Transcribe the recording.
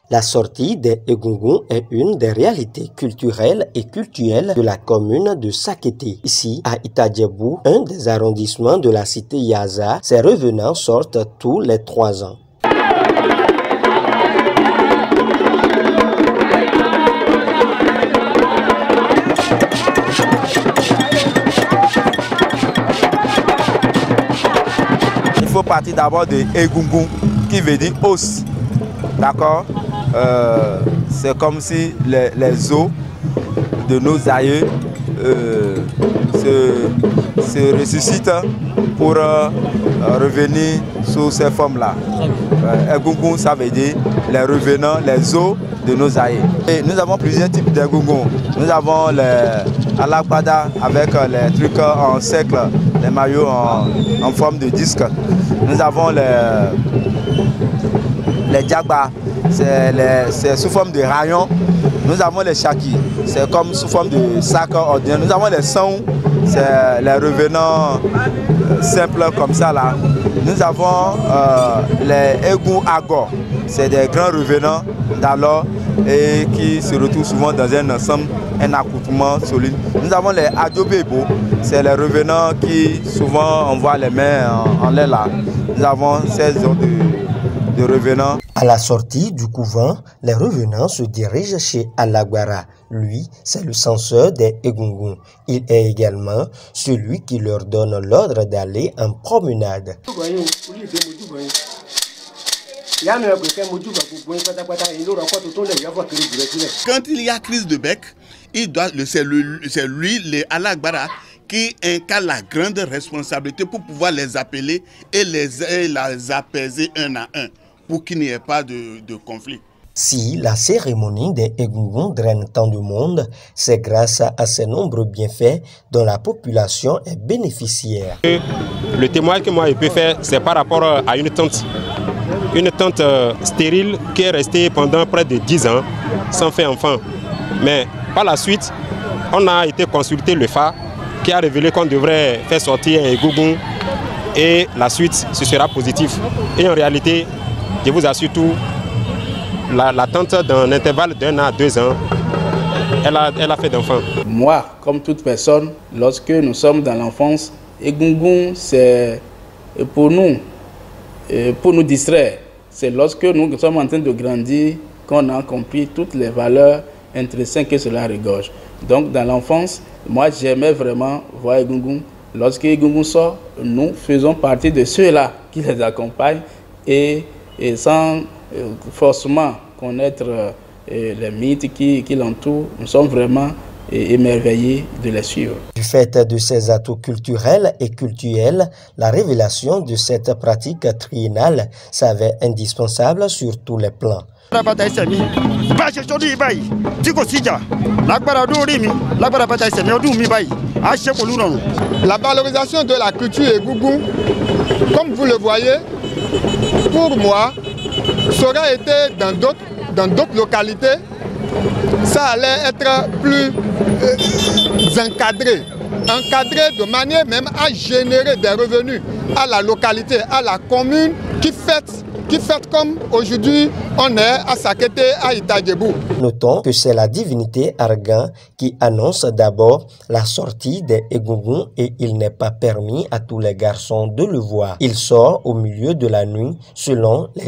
La sortie des Egungun est une des réalités culturelles et cultuelles de la commune de Sakété. Ici, à Itadjebou, un des arrondissements de la cité Yaza, ces revenants sortent tous les 3 ans. Il faut partir d'abord de Egungun, qui veut dire os. D'accord, c'est comme si les os de nos aïeux se ressuscitent pour revenir sous ces formes-là. Egungun, ça veut dire les revenants, les os de nos aïeux. Et nous avons plusieurs types d'Egungun. Nous avons les alagbada avec les trucs en cercle, les maillots en forme de disque. Nous avons les djagba, c'est sous forme de rayons. Nous avons les chaki, c'est comme sous forme de sac ordinaire. Nous avons les sons, c'est les revenants simples comme ça là. Nous avons les egun agor, c'est des grands revenants d'alors et qui se retrouvent souvent dans un ensemble, un accoutrement solide. Nous avons les adjobebo, c'est les revenants qui souvent envoient les mains en l'air là. Nous avons 16 ans de revenants. À la sortie du couvent, les revenants se dirigent chez Alagbara. Lui, c'est le censeur des Egungun. Il est également celui qui leur donne l'ordre d'aller en promenade. Quand il y a crise de bec, c'est lui, les Alagbara, qui incarne la grande responsabilité pour pouvoir les appeler et les apaiser un à un, pour qu'il n'y ait pas de conflit. Si la cérémonie des Egungun draine tant de monde, c'est grâce à ses nombreux bienfaits dont la population est bénéficiaire. Le témoignage que moi je peux faire, c'est par rapport à une tente stérile qui est restée pendant près de 10 ans sans faire enfant. Mais par la suite, on a été consulter le FA qui a révélé qu'on devrait faire sortir un Egungun et la suite, ce sera positif. Et en réalité, je vous assure tout, l'attente d'un intervalle d'1 à 2 ans, elle a fait d'enfants. Moi, comme toute personne, lorsque nous sommes dans l'enfance, Egungun, c'est pour nous distraire. C'est lorsque nous sommes en train de grandir qu'on a compris toutes les valeurs intrinsèques que cela regorge. Donc dans l'enfance, moi j'aimais vraiment voir Egungun. Lorsque Egungun sort, nous faisons partie de ceux-là qui les accompagnent et sans forcément connaître les mythes qui l'entourent, nous sommes vraiment émerveillés de les suivre. Du fait de ces atouts culturels et cultuels, la révélation de cette pratique triennale s'avère indispensable sur tous les plans. La valorisation de la culture Egungun, comme vous le voyez, pour moi, ça aurait été dans d'autres localités, ça allait être plus encadré de manière même à générer des revenus à la localité, à la commune qui fête comme aujourd'hui on est à Sakété, à Itadjebou. Notons que c'est la divinité Argan qui annonce d'abord la sortie des Egungun et il n'est pas permis à tous les garçons de le voir. Il sort au milieu de la nuit selon les